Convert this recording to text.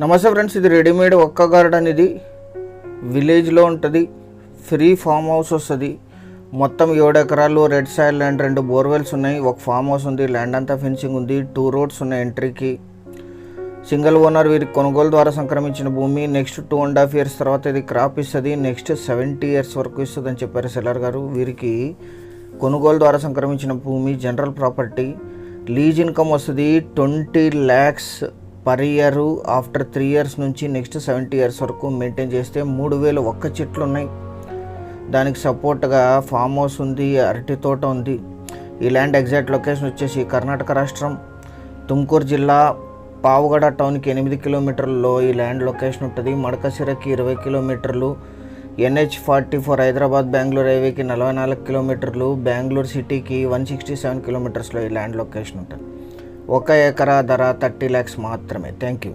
నమస్తే ఫ్రెండ్స్, ఇది రెడీమేడ్ ఒక్క గార్డెన్. ఇది విలేజ్లో ఉంటుంది. ఫ్రీ ఫామ్ హౌస్ వస్తుంది. మొత్తం 7 ఎకరాలు రెడ్ సాయిల్ ల్యాండ్, 2 బోర్వెల్స్ ఉన్నాయి, ఒక ఫామ్ హౌస్ ఉంది, ల్యాండ్ అంతా ఫెన్సింగ్ ఉంది, 2 రోడ్స్ ఉన్నాయి ఎంట్రీకి. Single owner. వీరికి కొనుగోలు ద్వారా సంక్రమించిన భూమి. నెక్స్ట్ 2.5 years తర్వాత ఇది క్రాప్ ఇస్తుంది. నెక్స్ట్ 70 years వరకు ఇస్తుంది అని చెప్పారు సెల్లర్ గారు. వీరికి కొనుగోలు ద్వారా సంక్రమించిన భూమి జనరల్ ప్రాపర్టీ. లీజ్ ఇన్కమ్ వస్తుంది 20 lakhs per year. After 3 years నుంచి నెక్స్ట్ 70 years వరకు మెయింటైన్ చేస్తే 3000 ఒక్క చెట్లు ఉన్నాయి. దానికి సపోర్ట్గా ఫామ్ హౌస్ ఉంది, అరటి తోట ఉంది. ఈ ల్యాండ్ ఎగ్జాక్ట్ లొకేషన్ వచ్చేసి కర్ణాటక రాష్ట్రం, తుమ్కూరు జిల్లా, పావుగడ టౌన్కి 8 kilometerల్లో ఈ ల్యాండ్ లొకేషన్ ఉంటుంది. మడకసిరకి 20 kilometers, NH44 హైదరాబాద్ బెంగళూరు హైవేకి 44 kilometers, బెంగళూరు సిటీకి 167 kilometersలో ఈ ల్యాండ్ లొకేషన్ ఉంటుంది. 1 ఎకరా ధర 30 lakhs మాత్రమే. Thank you.